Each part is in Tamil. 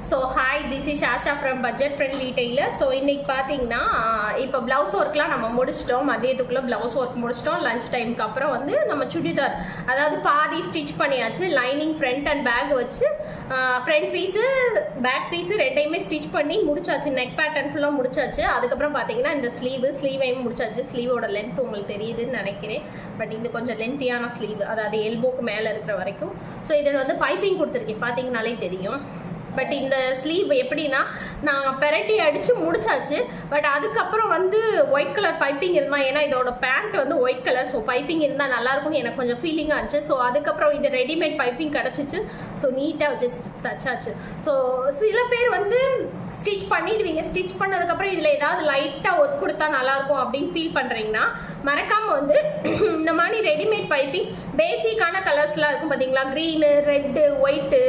So hi, this is Asha from budget friendly tailor. So இன்றைக்கி பார்த்தீங்கன்னா இப்போ ப்ளவுஸ் ஒர்க்லாம் நம்ம முடிச்சிட்டோம். மதியத்துக்குள்ளே ப்ளவுஸ் ஒர்க் முடிச்சிட்டோம். லஞ்ச் டைமுக்கு அப்புறம் வந்து நம்ம சுடிதார், அதாவது பாதி ஸ்டிச் பண்ணியாச்சு. லைனிங் ஃப்ரண்ட் அண்ட் பேக் வச்சு ஃப்ரண்ட் பீஸு பேக் பீஸு ரெண்டையுமே ஸ்டிச் பண்ணி முடிச்சாச்சு. நெக் பேட்டர்ன் ஃபுல்லாக முடிச்சாச்சு. அதுக்கப்புறம் பார்த்தீங்கன்னா இந்த ஸ்லீவையும் முடிச்சாச்சு. ஸ்லீவோட லென்த் உங்களுக்கு தெரியுதுன்னு நினைக்கிறேன். பட் இது கொஞ்சம் லென்த்தியான ஸ்லீவ், அதாவது எல்போக்கு மேலே இருக்கிற வரைக்கும். ஸோ இதில் வந்து பைப்பிங் கொடுத்துருக்கேன், பார்த்தீங்கனாலே தெரியும். பட் இந்த ஸ்லீவ் எப்படின்னா, நான் பெரட்டி அடித்து முடிச்சாச்சு. பட் அதுக்கப்புறம் வந்து ஒயிட் கலர் பைப்பிங் இருந்தால், ஏன்னா இதோட பேண்ட் வந்து ஒயிட் கலர், ஸோ பைப்பிங் இருந்தால் நல்லாயிருக்கும்னு எனக்கு கொஞ்சம் ஃபீலிங்காக இருந்துச்சு. ஸோ அதுக்கப்புறம் இது ரெடிமேட் பைப்பிங் கிடச்சிச்சு. ஸோ நீட்டாக வச்சு தச்சாச்சு. ஸோ சில பேர் வந்து ஸ்டிச் பண்ணிடுவீங்க. ஸ்டிச் பண்ணதுக்கப்புறம் இதில் ஏதாவது லைட்டாக ஒர்க் கொடுத்தா நல்லாயிருக்கும் அப்படின்னு ஃபீல் பண்ணுறீங்கன்னா, மறக்காமல் வந்து இந்த மாதிரி ரெடிமேட் பைப்பிங் பேசிக்கான கலர்ஸ்லாம் இருக்கும் பார்த்தீங்களா, green, red, white,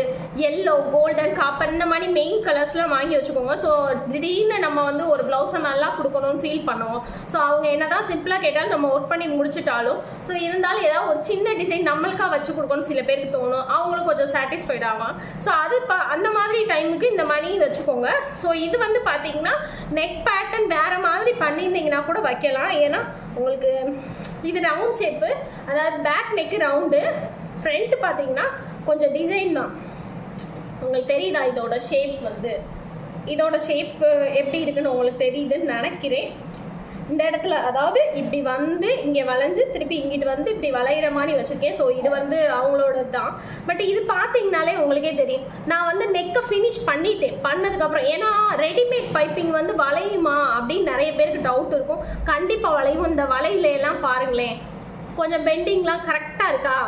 yellow, golden, copper, இந்த மாதிரி மெயின் கலர்ஸ்லாம் வாங்கி வச்சுக்கோங்க. ஸோ திடீர்னு நம்ம வந்து ஒரு ப்ளவுஸை நல்லா கொடுக்கணும்னு ஃபீல் பண்ணுவோம். ஸோ அவங்க என்ன தான் சிம்பிளாக கேட்டாலும் நம்ம ஒர்க் பண்ணி முடிச்சுட்டாலும், ஸோ இருந்தாலும் ஏதாவது ஒரு சின்ன டிசைன் நம்மளுக்காக வச்சு கொடுக்கணும் சில பேருக்கு தோணும். அவங்களுக்கு கொஞ்சம் சாட்டிஸ்ஃபைட் ஆகும். ஸோ அது அந்த மாதிரி டைமுக்கு இந்த மணி வச்சுக்கோங்க. ஸோ இது வந்து பார்த்தீங்கன்னா நெக் பேட்டர்ன் வேறு மாதிரி பண்ணியிருந்தீங்கன்னா கூட வைக்கலாம். ஏன்னா உங்களுக்கு இது ரவுண்ட் ஷேப்பு, அதாவது பேக் நெக்கு ரவுண்டு, ஃப்ரண்ட் பார்த்தீங்கன்னா கொஞ்சம் டிசைன் தான். உங்களுக்கு தெரியுதா இதோட ஷேப் வந்து, இதோட ஷேப்பு எப்படி இருக்குன்னு உங்களுக்கு தெரியுதுன்னு நினைக்கிறேன். இந்த இடத்துல அதாவது இப்படி வந்து இங்கே வளைஞ்சு திருப்பி இங்கிட்டு வந்து இப்படி வளையிற மாதிரி வச்சுருக்கேன். ஸோ இது வந்து அவங்களோட தான். பட் இது பார்த்தீங்கனாலே உங்களுக்கே தெரியும், நான் வந்து நெக்கை ஃபினிஷ் பண்ணிட்டேன். பண்ணதுக்கப்புறம் ஏன்னா ரெடிமேட் பைப்பிங் வந்து வளையுமா அப்படின்னு நிறைய பேருக்கு டவுட் இருக்கும். கண்டிப்பாக வளையும். இந்த வளையிலெல்லாம் பாருங்களேன், கொஞ்சம் பெண்டிங்லாம் கரெக்டாக இருக்கா,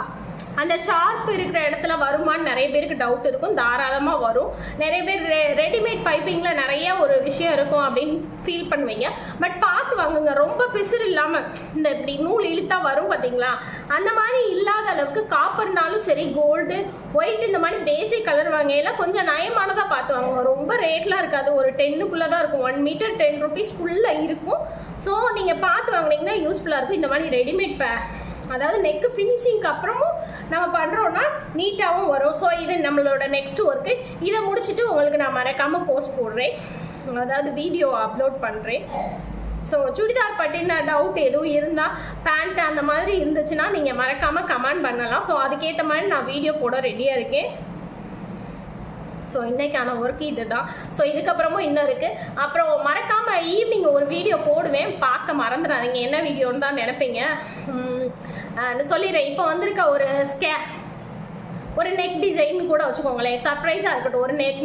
அந்த ஷார்ப் இருக்கிற இடத்துல வருமானு நிறைய பேருக்கு டவுட் இருக்கும். தாராளமாக வரும். நிறைய பேர் ரெடிமேட் பைப்பிங்கில் நிறைய ஒரு விஷயம் இருக்கும் அப்படின்னு ஃபீல் பண்ணுவீங்க. பட் பார்த்து வாங்குங்க, ரொம்ப பிசுறு இல்லாமல். இந்த இப்படி நூல் இழுத்தா வரும் பார்த்தீங்களா, அந்த மாதிரி இல்லாத அளவுக்கு காப்பர்னாலும் சரி, கோல்டு, ஒயிட், இந்த மாதிரி பேசிக் கலர் வாங்கலாம் கொஞ்சம் நயமானதாக பார்த்து வாங்குங்க. ரொம்ப ரேட்லாம் இருக்காது, ஒரு 10க்குள்ளே தான் இருக்கும். 1 மீட்டர் 10 ரூபீஸ்க்குள்ளே இருக்கும். ஸோ நீங்கள் பார்த்து வாங்கினீங்கன்னா யூஸ்ஃபுல்லாக இருக்கும். இந்த மாதிரி ரெடிமேட் அதாவது நெக்கு ஃபினிஷிங்க்கு அப்புறமும் நம்ம பண்ணுறோன்னா நீட்டாகவும் வரும். ஸோ இது நம்மளோட நெக்ஸ்ட் ஒர்க்கு. இதை முடிச்சுட்டு உங்களுக்கு நான் மறக்காமல் போஸ்ட் போடுறேன், அதாவது வீடியோ அப்லோட் பண்ணுறேன். ஸோ சுடிதார் பற்றின டவுட் எதுவும் இருந்தால், பேண்ட் அந்த மாதிரி இருந்துச்சுன்னா நீங்கள் மறக்காமல் கமெண்ட் பண்ணலாம். ஸோ அதுக்கேற்ற மாதிரி நான் வீடியோ போட ரெடியாக இருக்கேன். ஸோ இன்றைக்கான ஒர்க்கு இது தான். ஸோ இதுக்கப்புறமும் இன்னும் இருக்குது. அப்புறம் மறக்காமல் ஈவினிங் ஒரு வீடியோ போடுவேன், பார்க்க மறந்துடாதீங்க. என்ன வீடியோன்னு தான் நினைப்பீங்க, சொல்லிடுறேன். இப்போ வந்திருக்க ஒரு நெக் டிசைன் கூட வச்சுக்கோங்களேன், சர்ப்ரைஸாக இருக்கட்டும். ஒரு நெக்